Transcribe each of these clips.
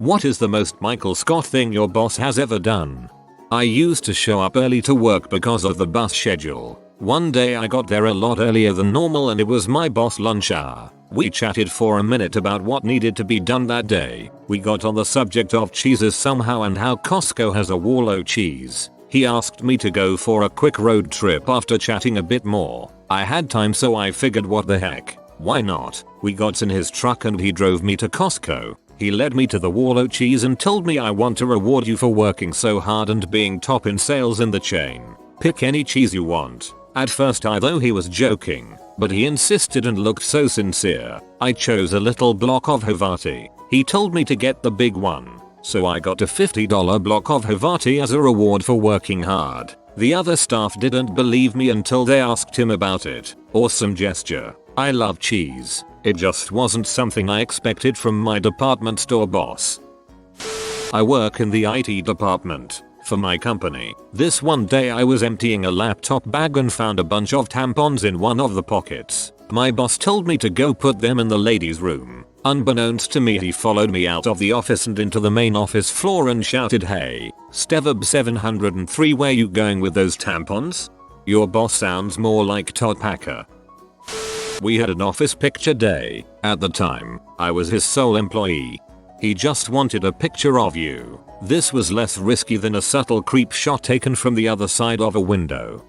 What is the most Michael Scott thing your boss has ever done? I used to show up early to work because of the bus schedule. One day I got there a lot earlier than normal and it was my boss' lunch hour. We chatted for a minute about what needed to be done that day. We got on the subject of cheeses somehow and how Costco has a Wallow cheese. He asked me to go for a quick road trip after chatting a bit more. I had time so I figured what the heck, why not? We got in his truck and he drove me to Costco. He led me to the Wallow cheese and told me I want to reward you for working so hard and being top in sales in the chain. Pick any cheese you want. At first I thought he was joking, but he insisted and looked so sincere. I chose a little block of Havarti. He told me to get the big one, so I got a $50 block of Havarti as a reward for working hard. The other staff didn't believe me until they asked him about it. Awesome gesture. I love cheese. It just wasn't something I expected from my department store boss. I work in the IT department for my company. This one day I was emptying a laptop bag and found a bunch of tampons in one of the pockets. My boss told me to go put them in the ladies' room. Unbeknownst to me he followed me out of the office and into the main office floor and shouted, "Hey, Stevab 703, where you going with those tampons? Your boss sounds more like Todd Packer." We had an office picture day. At the time, I was his sole employee. He just wanted a picture of you. This was less risky than a subtle creep shot taken from the other side of a window.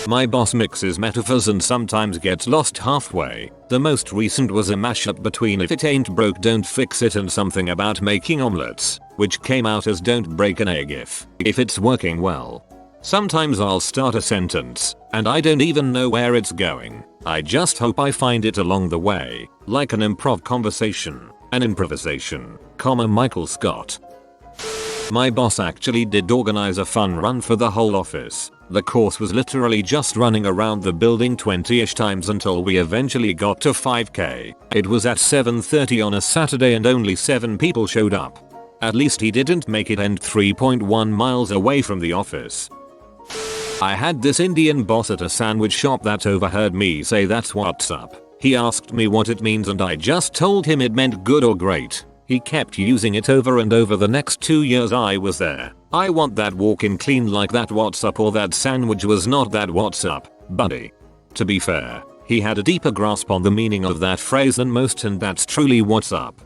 My boss mixes metaphors and sometimes gets lost halfway. The most recent was a mashup between "if it ain't broke don't fix it" and something about making omelets, which came out as "don't break an egg if it's working well." Sometimes I'll start a sentence, and I don't even know where it's going. I just hope I find it along the way, like an improv conversation, an improvisation, Michael Scott. My boss actually did organize a fun run for the whole office. The course was literally just running around the building 20ish times until we eventually got to 5k. It was at 7:30 on a Saturday and only 7 people showed up. At least he didn't make it end 3.1 miles away from the office. I had this Indian boss at a sandwich shop that overheard me say "that's what's up." He asked me what it means and I just told him it meant good or great. He kept using it over and over the next 2 years I was there. I want that walk-in clean like "that what's up" or "that sandwich was not that what's up, buddy." To be fair, he had a deeper grasp on the meaning of that phrase than most, and that's truly what's up.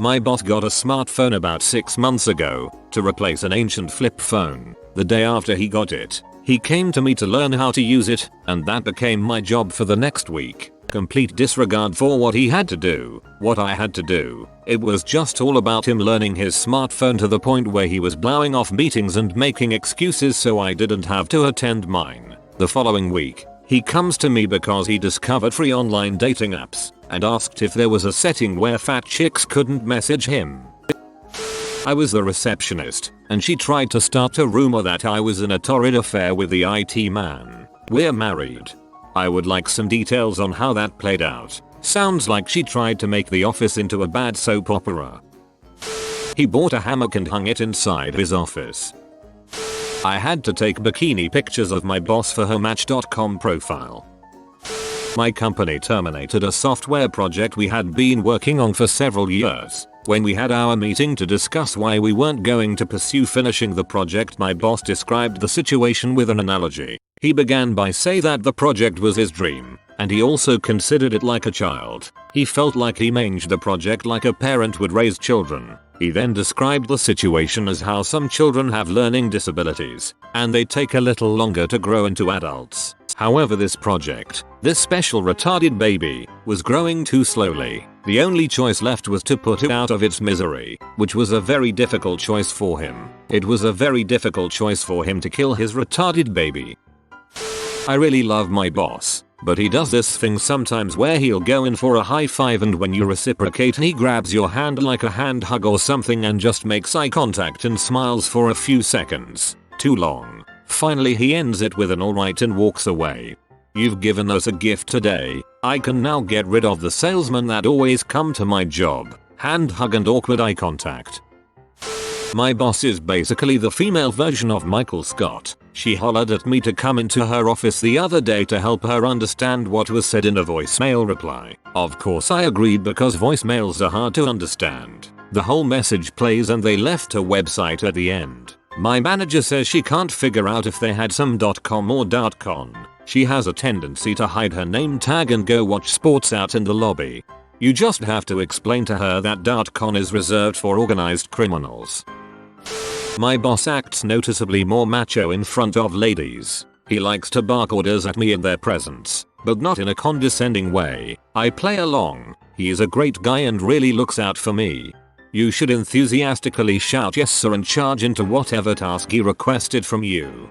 My boss got a smartphone about 6 months ago to replace an ancient flip phone. The day after he got it, he came to me to learn how to use it, and that became my job for the next week. Complete disregard for what he had to do, what I had to do. It was just all about him learning his smartphone to the point where he was blowing off meetings and making excuses so I didn't have to attend mine. The following week, he comes to me because he discovered free online dating apps and asked if there was a setting where fat chicks couldn't message him. I was the receptionist, and she tried to start a rumor that I was in a torrid affair with the IT man. We're married. I would like some details on how that played out. Sounds like she tried to make the office into a bad soap opera. He bought a hammock and hung it inside his office. I had to take bikini pictures of my boss for her Match.com profile. My company terminated a software project we had been working on for several years. When we had our meeting to discuss why we weren't going to pursue finishing the project, my boss described the situation with an analogy. He began by saying that the project was his dream, and he also considered it like a child. He felt like he managed the project like a parent would raise children. He then described the situation as how some children have learning disabilities, and they take a little longer to grow into adults. However, this project, this special retarded baby, was growing too slowly. The only choice left was to put it out of its misery, which was a very difficult choice for him. It was a very difficult choice for him to kill his retarded baby. I really love my boss, but he does this thing sometimes where he'll go in for a high five, and when you reciprocate he grabs your hand like a hand hug or something and just makes eye contact and smiles for a few seconds. Too long. Finally he ends it with an alright and walks away. You've given us a gift today. I can now get rid of the salesmen that always come to my job. Hand hug and awkward eye contact. My boss is basically the female version of Michael Scott. She hollered at me to come into her office the other day to help her understand what was said in a voicemail reply. Of course I agreed because voicemails are hard to understand. The whole message plays and they left a website at the end. My manager says she can't figure out if they had some .com or .con. She has a tendency to hide her name tag and go watch sports out in the lobby. You just have to explain to her that .con is reserved for organized criminals. My boss acts noticeably more macho in front of ladies. He likes to bark orders at me in their presence, but not in a condescending way. I play along. He is a great guy and really looks out for me. You should enthusiastically shout yes sir and charge into whatever task he requested from you.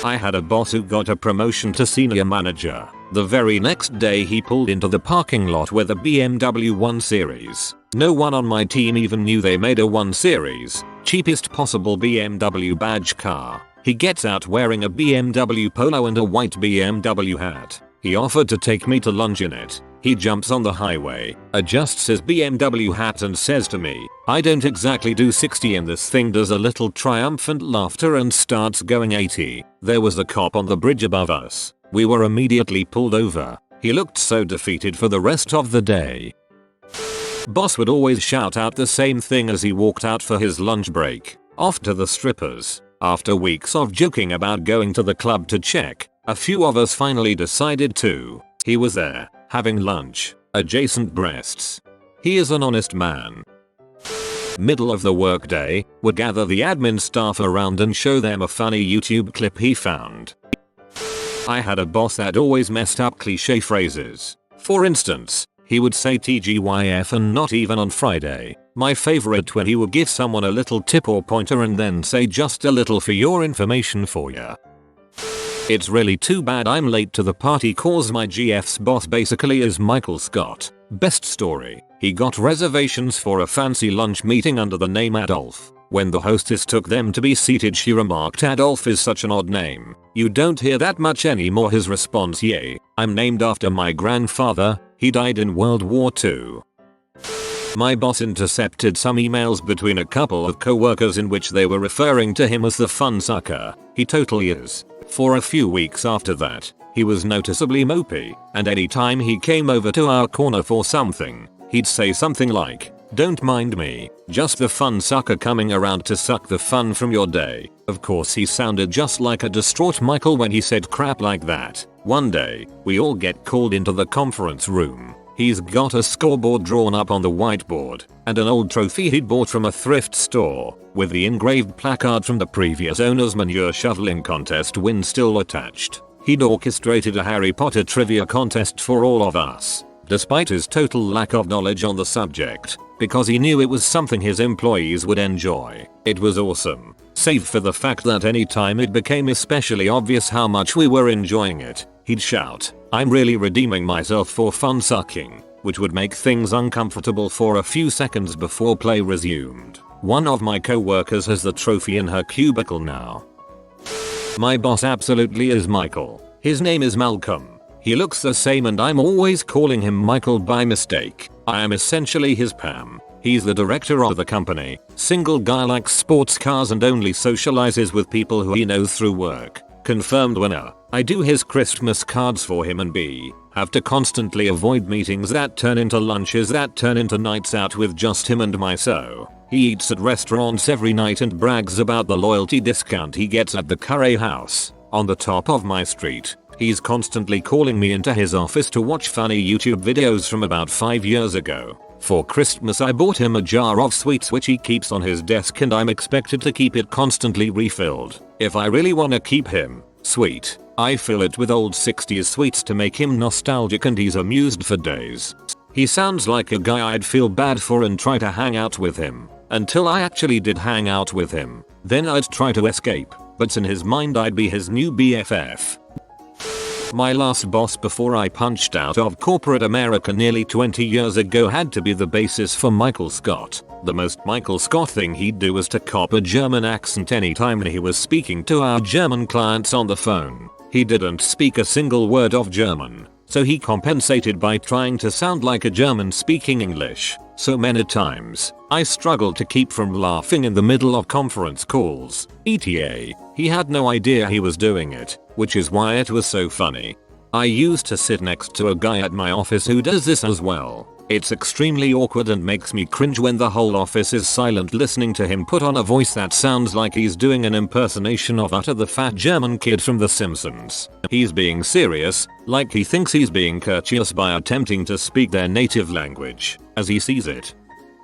I had a boss who got a promotion to senior manager. The very next day he pulled into the parking lot with a BMW 1 Series. No one on my team even knew they made a 1 Series, cheapest possible BMW badge car. He gets out wearing a BMW Polo and a white BMW hat. He offered to take me to lunch in it. He jumps on the highway, adjusts his BMW hat and says to me, "I don't exactly do 60 in this thing," does a little triumphant laughter and starts going 80. There was a cop on the bridge above us. We were immediately pulled over. He looked so defeated for the rest of the day. Boss would always shout out the same thing as he walked out for his lunch break. "Off to the strippers." After weeks of joking about going to the club to check, a few of us finally decided to. He was there, having lunch, adjacent breasts. He is an honest man. Middle of the workday, would gather the admin staff around and show them a funny YouTube clip he found. I had a boss that always messed up cliche phrases. For instance, he would say TGYF and not even on Friday. My favorite when he would give someone a little tip or pointer and then say just a little for your information for ya. It's really too bad I'm late to the party cause my GF's boss basically is Michael Scott. Best story. He got reservations for a fancy lunch meeting under the name Adolf. When the hostess took them to be seated she remarked, "Adolf is such an odd name. You don't hear that much anymore." His response, "Yay, I'm named after my grandfather. He died in World War II." My boss intercepted some emails between a couple of co-workers in which they were referring to him as the fun sucker. He totally is. For a few weeks after that, he was noticeably mopey, and anytime he came over to our corner for something, he'd say something like, "Don't mind me, just the fun sucker coming around to suck the fun from your day." Of course he sounded just like a distraught Michael when he said crap like that. One day, we all get called into the conference room. He's got a scoreboard drawn up on the whiteboard, and an old trophy he'd bought from a thrift store, with the engraved placard from the previous owner's manure shoveling contest win still attached. He'd orchestrated a Harry Potter trivia contest for all of us, despite his total lack of knowledge on the subject, because he knew it was something his employees would enjoy. It was awesome, save for the fact that anytime it became especially obvious how much we were enjoying it, he'd shout, "I'm really redeeming myself for fun sucking," which would make things uncomfortable for a few seconds before play resumed. One of my co-workers has the trophy in her cubicle now. My boss absolutely is Michael. His name is Malcolm. He looks the same and I'm always calling him Michael by mistake. I am essentially his Pam. He's the director of the company. Single guy, likes sports cars and only socializes with people who he knows through work. Confirmed winner. I do his Christmas cards for him and have to constantly avoid meetings that turn into lunches that turn into nights out with just him and so. He eats at restaurants every night and brags about the loyalty discount he gets at the Curry House, on the top of my street. He's constantly calling me into his office to watch funny YouTube videos from about 5 years ago. For Christmas I bought him a jar of sweets which he keeps on his desk and I'm expected to keep it constantly refilled. If I really wanna keep him sweet, I fill it with old 60s sweets to make him nostalgic and he's amused for days. He sounds like a guy I'd feel bad for and try to hang out with him. Until I actually did hang out with him. Then I'd try to escape, but in his mind I'd be his new BFF. My last boss before I punched out of corporate America nearly 20 years ago had to be the basis for Michael Scott. The most Michael Scott thing he'd do was to cop a German accent anytime he was speaking to our German clients on the phone. He didn't speak a single word of German, so he compensated by trying to sound like a German speaking English. So many times, I struggled to keep from laughing in the middle of conference calls. ETA, he had no idea he was doing it, which is why it was so funny. I used to sit next to a guy at my office who does this as well. It's extremely awkward and makes me cringe when the whole office is silent listening to him put on a voice that sounds like he's doing an impersonation of Utter the fat German kid from The Simpsons. He's being serious, like he thinks he's being courteous by attempting to speak their native language, as he sees it.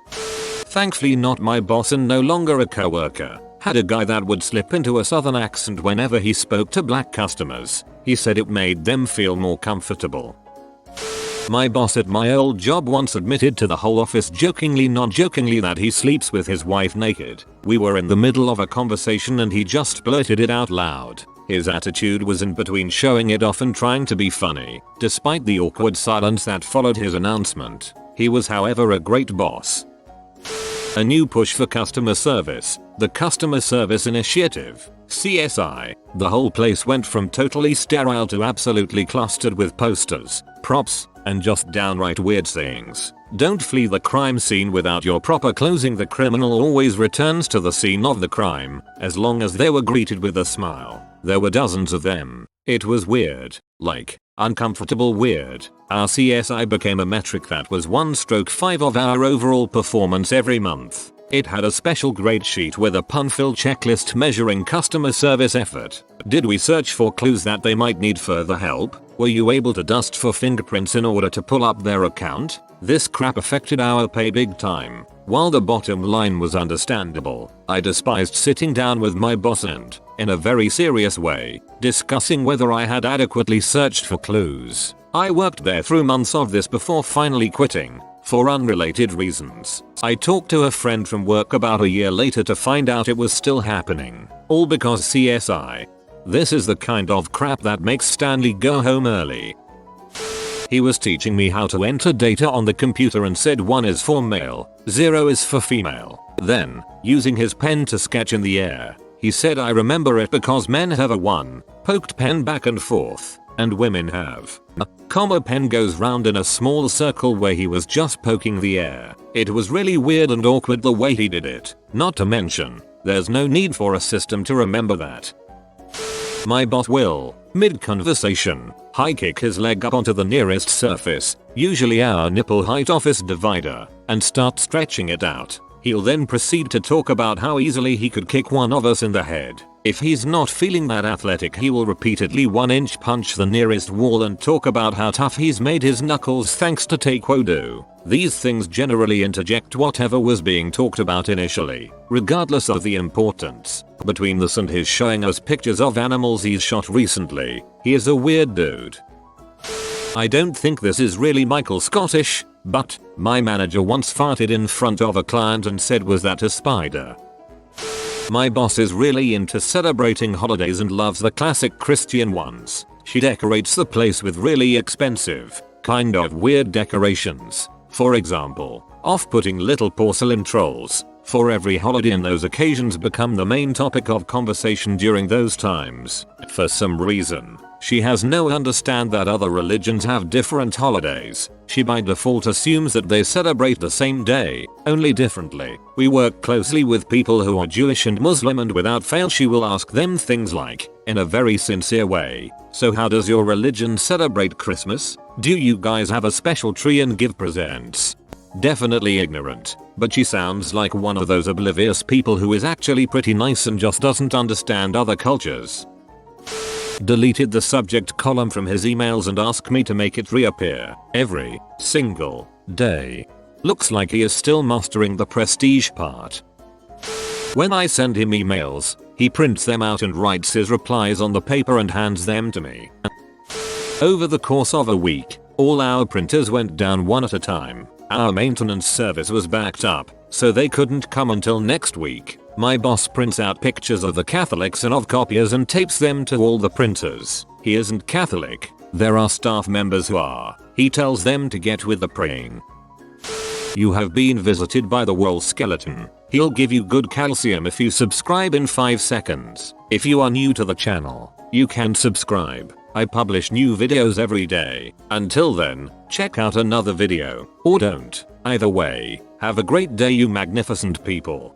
Thankfully not my boss and no longer a coworker. Had a guy that would slip into a southern accent whenever he spoke to black customers. He said it made them feel more comfortable. My boss at my old job once admitted to the whole office jokingly not jokingly that he sleeps with his wife naked. We were in the middle of a conversation and he just blurted it out loud. His attitude was in between showing it off and trying to be funny, despite the awkward silence that followed his announcement. He was however a great boss. A new push for customer service. The Customer Service Initiative, CSI. The whole place went from totally sterile to absolutely clustered with posters, props, and just downright weird sayings. Don't flee the crime scene without your proper clothing. The criminal always returns to the scene of the crime, as long as they were greeted with a smile. There were dozens of them. It was weird. Like, uncomfortable weird. Our CSI became a metric that was 1/5 of our overall performance every month. It had a special grade sheet with a pun-filled checklist measuring customer service effort. Did we search for clues that they might need further help? Were you able to dust for fingerprints in order to pull up their account? This crap affected our pay big time. While the bottom line was understandable, I despised sitting down with my boss and, in a very serious way, discussing whether I had adequately searched for clues. I worked there through months of this before finally quitting. For unrelated reasons. I talked to a friend from work about a year later to find out it was still happening. All because CSI. This is the kind of crap that makes Stanley go home early. He was teaching me how to enter data on the computer and said 1 is for male, 0 is for female. Then, using his pen to sketch in the air, he said I remember it because men have a 1, poked pen back and forth, and women have a comma pen goes round in a small circle where he was just poking the air. It was really weird and awkward the way he did it. Not to mention, there's no need for a system to remember that. My boss will, mid-conversation, high kick his leg up onto the nearest surface, usually our nipple height office divider, and start stretching it out. He'll then proceed to talk about how easily he could kick one of us in the head. If he's not feeling that athletic, he will repeatedly 1-inch punch the nearest wall and talk about how tough he's made his knuckles thanks to taekwondo. These things generally interject whatever was being talked about initially, regardless of the importance. Between this and his showing us pictures of animals he's shot recently, he is a weird dude. I don't think this is really Michael Scottish, but my manager once farted in front of a client and said, "Was that a spider?" My boss is really into celebrating holidays and loves the classic Christian ones. She decorates the place with really expensive, kind of weird decorations. For example, off-putting little porcelain trolls for every holiday, and those occasions become the main topic of conversation during those times. For some reason, she has no understand that other religions have different holidays. She by default assumes that they celebrate the same day, only differently. We work closely with people who are Jewish and Muslim, and without fail she will ask them things like, in a very sincere way, "So how does your religion celebrate Christmas? Do you guys have a special tree and give presents?" Definitely ignorant, but she sounds like one of those oblivious people who is actually pretty nice and just doesn't understand other cultures. Deleted the subject column from his emails and asked me to make it reappear every single day. Looks like he is still mastering the prestige part. When I send him emails, he prints them out and writes his replies on the paper and hands them to me. Over the course of a week, all our printers went down one at a time. Our maintenance service was backed up, so they couldn't come until next week. My boss prints out pictures of the Catholics and of copiers and tapes them to all the printers. He isn't Catholic. There are staff members who are. He tells them to get with the praying. You have been visited by the wall skeleton. He'll give you good calcium if you subscribe in 5 seconds. If you are new to the channel, you can subscribe. I publish new videos every day. Until then, check out another video, or don't. Either way, have a great day, you magnificent people.